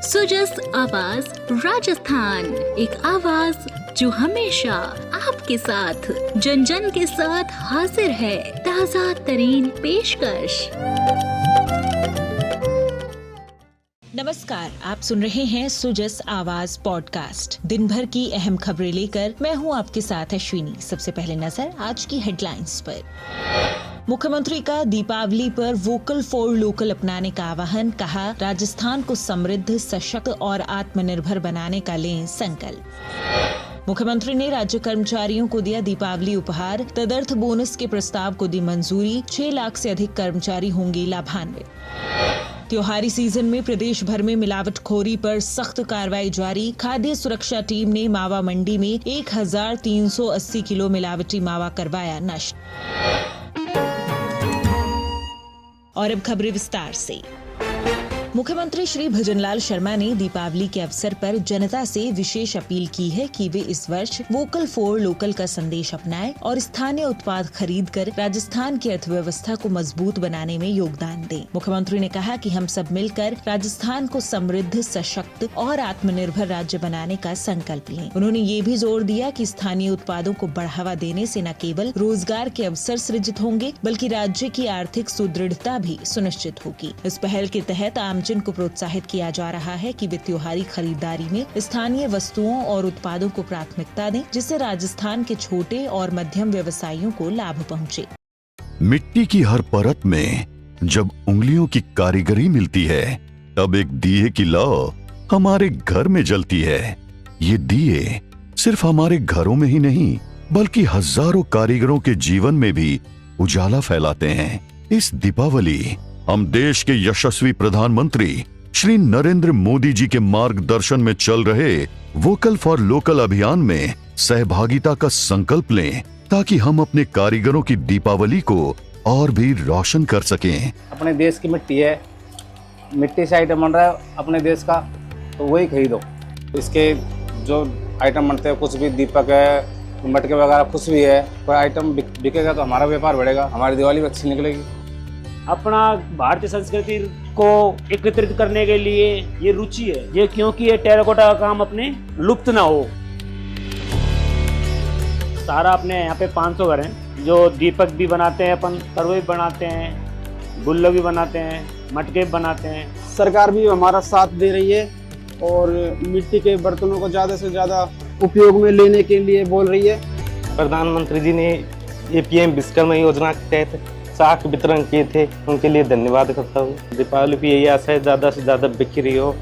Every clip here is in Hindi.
सुजस आवाज राजस्थान, एक आवाज जो हमेशा आपके साथ, जन जन के साथ हाजिर है। ताज़ा तरीन पेशकश। नमस्कार, आप सुन रहे हैं सुजस आवाज पॉडकास्ट। दिन भर की अहम खबरें लेकर मैं हूं आपके साथ अश्विनी। सबसे पहले नजर आज की हेडलाइंस पर। मुख्यमंत्री का दीपावली पर वोकल फॉर लोकल अपनाने का आह्वान। कहा, राजस्थान को समृद्ध, सशक्त और आत्मनिर्भर बनाने का लें संकल्प। मुख्यमंत्री ने राज्य कर्मचारियों को दिया दीपावली उपहार। तदर्थ बोनस के प्रस्ताव को दी मंजूरी। 6 लाख से अधिक कर्मचारी होंगे लाभान्वित। त्योहारी सीजन में प्रदेश भर में मिलावटखोरी पर सख्त कार्रवाई जारी। खाद्य सुरक्षा टीम ने मावा मंडी में 1380 किलो मिलावटी मावा करवाया नष्ट। और अब खबरें विस्तार से। मुख्यमंत्री श्री भजनलाल शर्मा ने दीपावली के अवसर पर जनता से विशेष अपील की है कि वे इस वर्ष वोकल फॉर लोकल का संदेश अपनाएं और स्थानीय उत्पाद खरीदकर राजस्थान की अर्थव्यवस्था को मजबूत बनाने में योगदान दें। मुख्यमंत्री ने कहा कि हम सब मिलकर राजस्थान को समृद्ध, सशक्त और आत्मनिर्भर राज्य बनाने का संकल्प लें। उन्होंने ये भी जोर दिया कि स्थानीय उत्पादों को बढ़ावा देने से न केवल रोजगार के अवसर सृजित होंगे, बल्कि राज्य की आर्थिक सुदृढ़ता भी सुनिश्चित होगी। इस पहल के तहत आमजन को प्रोत्साहित किया जा रहा है कि वे त्योहारी खरीदारी में स्थानीय वस्तुओं और उत्पादों को प्राथमिकता दें, जिससे राजस्थान के छोटे और मध्यम व्यवसायियों को लाभ पहुंचे। मिट्टी की हर परत में जब उंगलियों की कारीगरी मिलती है, तब एक दिए की लौ हमारे घर में जलती है। ये दिए सिर्फ हमारे घरों में ही नहीं, बल्कि हजारों कारीगरों के जीवन में भी उजाला फैलाते हैं। इस दीपावली हम देश के यशस्वी प्रधानमंत्री श्री नरेंद्र मोदी जी के मार्गदर्शन में चल रहे वोकल फॉर लोकल अभियान में सहभागिता का संकल्प लें, ताकि हम अपने कारीगरों की दीपावली को और भी रोशन कर सकें। अपने देश की मिट्टी है, मिट्टी से आइटम बन रहा है अपने देश का, तो वही खरीदो। इसके जो आइटम बनते हैं, कुछ भी दीपक है, मटके वगैरह कुछ भी है, कोई आइटम बिकेगा तो हमारा व्यापार बढ़ेगा, हमारी दिवाली भी अच्छी निकलेगी। अपना भारतीय संस्कृति को एकत्रित करने के लिए ये रुचि है, ये क्योंकि ये टेराकोटा का काम अपने लुप्त ना हो। सारा अपने यहाँ पे 500 घर हैं जो दीपक भी बनाते हैं, अपन करवे भी बनाते हैं, गुल्लो भी बनाते हैं, मटके भी बनाते हैं। सरकार भी हमारा साथ दे रही है और मिट्टी के बर्तनों को ज़्यादा से ज़्यादा उपयोग में लेने के लिए बोल रही है। प्रधानमंत्री जी ने ये PM विश्वकर्मा योजना के तहत साग वितरण किए थे, उनके लिए धन्यवाद करता हूँ। दीपावली की यही आशा है ज़्यादा से ज़्यादा बिक्री हो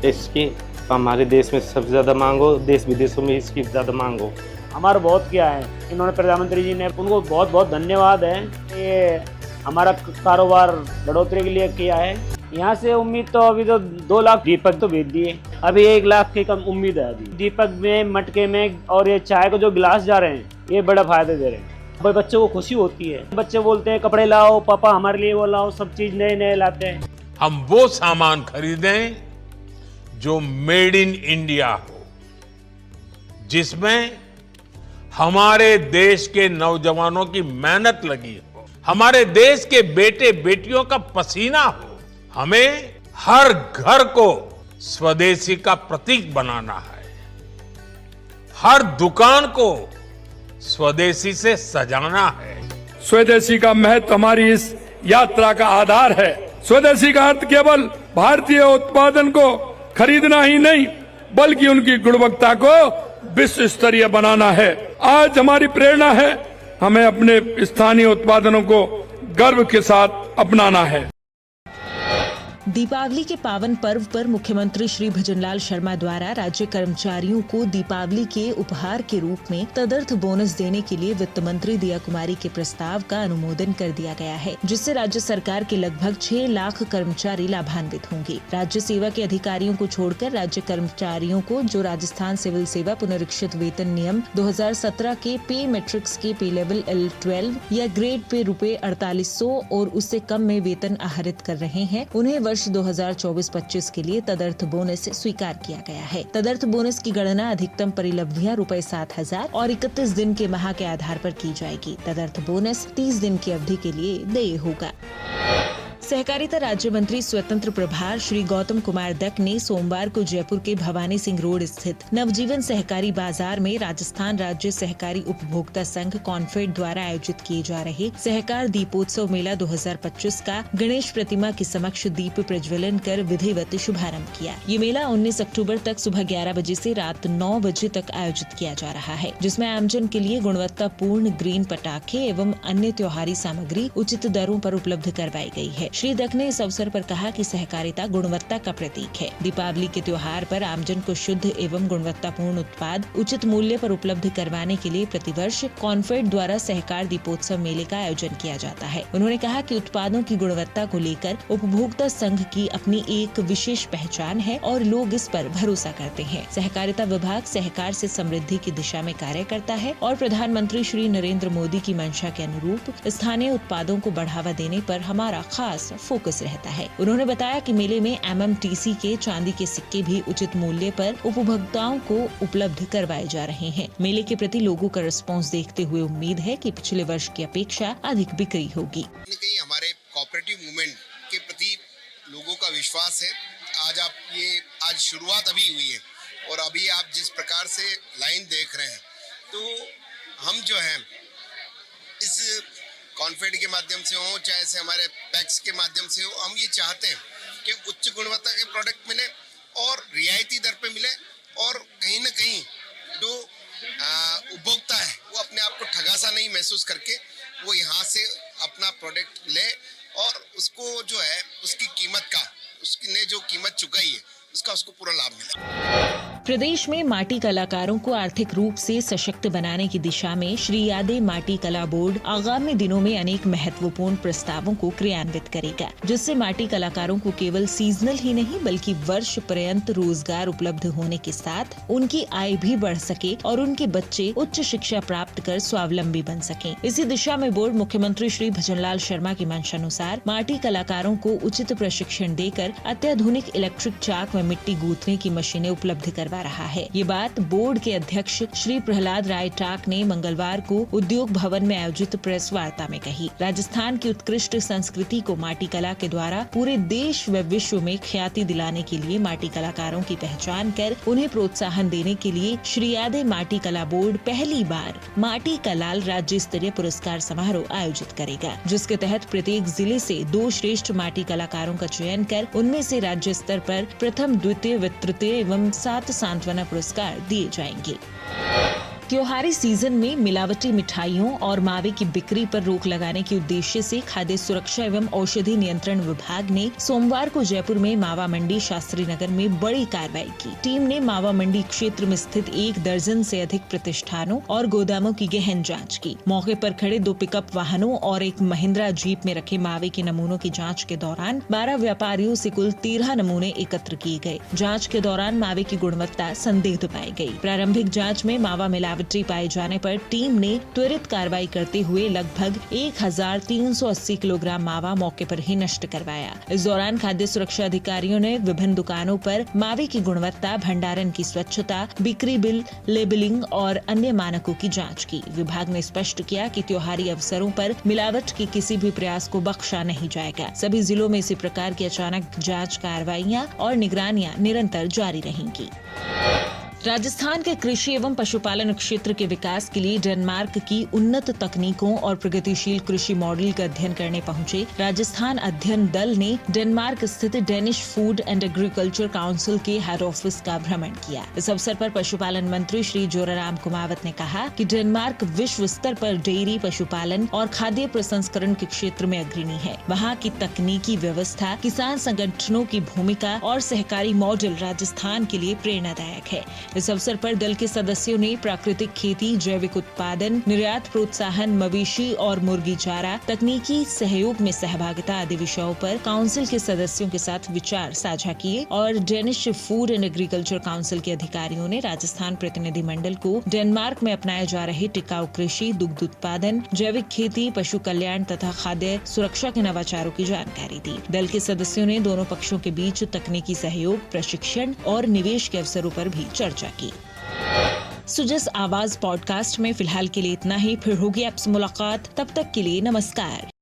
इसकी, हमारे देश में सबसे ज़्यादा मांग हो, देश विदेशों में इसकी ज़्यादा मांग हो। हमारा बहुत किया है इन्होंने, प्रधानमंत्री जी ने, उनको बहुत बहुत धन्यवाद है। ये हमारा कारोबार बढ़ोतरी के लिए किया है। यहाँ से उम्मीद तो अभी तो 2 लाख दीपक तो भेज दिए, अभी 1 लाख की कम उम्मीद है अभी। दीपक में, मटके में और ये चाय को जो गिलास जा रहे हैं, ये बड़ा फायदा दे रहे हैं। भाई बच्चों को खुशी होती है, बच्चे बोलते हैं कपड़े लाओ पापा, हमारे लिए वो लाओ, सब चीज नए नए लाते हैं। हम वो सामान खरीदें जो मेड इन इंडिया हो, जिसमें हमारे देश के नौजवानों की मेहनत लगी हो, हमारे देश के बेटे बेटियों का पसीना हो। हमें हर घर को स्वदेशी का प्रतीक बनाना है, हर दुकान को स्वदेशी से सजाना है। स्वदेशी का महत्व हमारी इस यात्रा का आधार है। स्वदेशी का अर्थ केवल भारतीय उत्पादन को खरीदना ही नहीं, बल्कि उनकी गुणवत्ता को विश्व स्तरीय बनाना है। आज हमारी प्रेरणा है, हमें अपने स्थानीय उत्पादनों को गर्व के साथ अपनाना है। दीपावली के पावन पर्व पर मुख्यमंत्री श्री भजनलाल शर्मा द्वारा राज्य कर्मचारियों को दीपावली के उपहार के रूप में तदर्थ बोनस देने के लिए वित्त मंत्री दिया कुमारी के प्रस्ताव का अनुमोदन कर दिया गया है, जिससे राज्य सरकार के लगभग 6 लाख कर्मचारी लाभान्वित होंगे। राज्य सेवा के अधिकारियों को छोड़कर राज्य कर्मचारियों को जो राजस्थान सिविल सेवा पुनरीक्षित वेतन नियम 2017 के पे मैट्रिक्स के पे लेवल L12 या ग्रेड पे ₹4800 और उससे कम में वेतन आहरित कर रहे हैं, उन्हें वर्ष 2024-25 के लिए तदर्थ बोनस स्वीकार किया गया है। तदर्थ बोनस की गणना अधिकतम परिलब्धियां ₹7,000 और 31 दिन के माह के आधार पर की जाएगी। तदर्थ बोनस 30 दिन की अवधि के लिए देय होगा। सहकारिता राज्य मंत्री स्वतंत्र प्रभार श्री गौतम कुमार दत्त ने सोमवार को जयपुर के भवानी सिंह रोड स्थित नवजीवन सहकारी बाजार में राजस्थान राज्य सहकारी उपभोक्ता संघ कॉन्फेड द्वारा आयोजित किए जा रहे सहकार दीपोत्सव मेला 2025 का गणेश प्रतिमा के समक्ष दीप प्रज्वलन कर विधिवत शुभारंभ किया। ये मेला 19 अक्टूबर तक सुबह 11 बजे से रात 9 बजे तक आयोजित किया जा रहा है, जिसमें आमजन के लिए गुणवत्तापूर्ण ग्रीन पटाखे एवं अन्य त्योहारी सामग्री उचित दरों पर उपलब्ध करवाई गई है। श्री दत्त ने इस अवसर पर कहा कि सहकारिता गुणवत्ता का प्रतीक है। दीपावली के त्योहार पर आमजन को शुद्ध एवं गुणवत्तापूर्ण उत्पाद उचित मूल्य पर उपलब्ध करवाने के लिए प्रतिवर्ष कॉन्फेड द्वारा सहकार दीपोत्सव मेले का आयोजन किया जाता है। उन्होंने कहा कि उत्पादों की गुणवत्ता को लेकर उपभोक्ता संघ की अपनी एक विशेष पहचान है और लोग इस पर भरोसा करते हैं। सहकारिता विभाग सहकार से समृद्धि की दिशा में कार्य करता है और प्रधानमंत्री श्री नरेंद्र मोदी की मंशा के अनुरूप स्थानीय उत्पादों को बढ़ावा देने पर हमारा खास फोकस रहता है। उन्होंने बताया कि मेले में MMTC के चांदी के सिक्के भी उचित मूल्य पर उपभोक्ताओं को उपलब्ध करवाए जा रहे हैं। मेले के प्रति लोगों का रिस्पांस देखते हुए उम्मीद है कि पिछले वर्ष की अपेक्षा अधिक बिक्री होगी। कहीं हमारे कोऑपरेटिव मूवमेंट के प्रति लोगों का विश्वास है। आज शुरुआत अभी हुई है और अभी आप जिस प्रकार से लाइन देख रहे हैं, तो हम जो है इस कॉन्फेड के माध्यम से हो चाहे से हमारे पैक्स के माध्यम से हो, हम ये चाहते हैं कि उच्च गुणवत्ता के प्रोडक्ट मिले और रियायती दर पे मिले और कहीं ना कहीं जो उपभोक्ता है वो अपने आप को ठगा सा नहीं महसूस करके वो यहाँ से अपना प्रोडक्ट ले और उसको जो है उसकी कीमत का उसने जो कीमत चुकाई है उसका उसको पूरा लाभ मिले। प्रदेश में माटी कलाकारों को आर्थिक रूप से सशक्त बनाने की दिशा में श्री यादे माटी कला बोर्ड आगामी दिनों में अनेक महत्वपूर्ण प्रस्तावों को क्रियान्वित करेगा, जिससे माटी कलाकारों को केवल सीजनल ही नहीं बल्कि वर्ष पर्यंत रोजगार उपलब्ध होने के साथ उनकी आय भी बढ़ सके और उनके बच्चे उच्च शिक्षा प्राप्त कर स्वावलंबी बन सकें। इसी दिशा में बोर्ड मुख्यमंत्री श्री भजनलाल शर्मा की मंशानुसार माटी कलाकारों को उचित प्रशिक्षण देकर अत्याधुनिक इलेक्ट्रिक चाक व मिट्टी गूंथने की मशीनें उपलब्ध करवा रहा है। ये बात बोर्ड के अध्यक्ष श्री प्रहलाद राय टाक ने मंगलवार को उद्योग भवन में आयोजित प्रेस वार्ता में कही। राजस्थान की उत्कृष्ट संस्कृति को माटी कला के द्वारा पूरे देश व विश्व में ख्याति दिलाने के लिए माटी कलाकारों की पहचान कर उन्हें प्रोत्साहन देने के लिए श्री यादे माटी कला बोर्ड पहली बार माटी कलाल राज्य स्तरीय पुरस्कार समारोह आयोजित करेगा, जिसके तहत प्रत्येक जिले से 2 श्रेष्ठ माटी कलाकारों का चयन कर उनमें से राज्य स्तर पर प्रथम, द्वितीय व तृतीय एवं 7 सांत्वना पुरस्कार दिए जाएंगे। त्योहारी सीजन में मिलावटी मिठाइयों और मावे की बिक्री पर रोक लगाने के उद्देश्य से खाद्य सुरक्षा एवं औषधि नियंत्रण विभाग ने सोमवार को जयपुर में मावा मंडी शास्त्री नगर में बड़ी कार्रवाई की। टीम ने मावा मंडी क्षेत्र में स्थित 1 दर्जन से अधिक प्रतिष्ठानों और गोदामों की गहन जांच की। मौके पर खड़े 2 पिकअप वाहनों और एक महिंद्रा जीप में रखे मावे के नमूनों की जाँच के दौरान 12 व्यापारियों से कुल 13 नमूने एकत्र किए गए। जाँच के दौरान मावे की गुणवत्ता संदिग्ध पाई गयी। प्रारंभिक जाँच में मावा मिलावटी पाए जाने पर टीम ने त्वरित कार्रवाई करते हुए लगभग 1380 किलोग्राम मावा मौके पर ही नष्ट करवाया। इस दौरान खाद्य सुरक्षा अधिकारियों ने विभिन्न दुकानों पर मावे की गुणवत्ता, भंडारण की स्वच्छता, बिक्री बिल, लेबलिंग और अन्य मानकों की जांच की। विभाग ने स्पष्ट किया कि त्योहारी अवसरों पर मिलावट के किसी भी प्रयास को बख्शा नहीं जाएगा। सभी जिलों में इसी प्रकार की अचानक जांच कार्रवाइयां और निगरानियां निरंतर जारी रहेंगी। राजस्थान के कृषि एवं पशुपालन क्षेत्र के विकास के लिए डेनमार्क की उन्नत तकनीकों और प्रगतिशील कृषि मॉडल का अध्ययन करने पहुंचे राजस्थान अध्ययन दल ने डेनमार्क स्थित Danish food and agriculture council के हेड ऑफिस का भ्रमण किया। इस अवसर पर पशुपालन मंत्री श्री जोराराम कुमावत ने कहा कि डेनमार्क विश्व स्तर पर डेयरी, पशुपालन और खाद्य प्रसंस्करण के क्षेत्र में अग्रणी है। वहाँ की तकनीकी व्यवस्था, किसान संगठनों की भूमिका और सहकारी मॉडल राजस्थान के लिए प्रेरणादायक है। इस अवसर पर दल के सदस्यों ने प्राकृतिक खेती, जैविक उत्पादन, निर्यात प्रोत्साहन, मवेशी और मुर्गी चारा, तकनीकी सहयोग में सहभागिता आदि विषयों पर काउंसिल के सदस्यों के साथ विचार साझा किए और Danish food and agriculture council के अधिकारियों ने राजस्थान प्रतिनिधि मंडल को डेनमार्क में अपनाए जा रहे टिकाऊ कृषि, दुग्ध उत्पादन, जैविक खेती, पशु कल्याण तथा खाद्य सुरक्षा के नवाचारों की जानकारी दी। दल के सदस्यों ने दोनों पक्षों के बीच तकनीकी सहयोग, प्रशिक्षण और निवेश के अवसरों पर भी चर्चा की। सुजस आवाज पॉडकास्ट में फिलहाल के लिए इतना ही। फिर होगी आपसे मुलाकात, तब तक के लिए नमस्कार।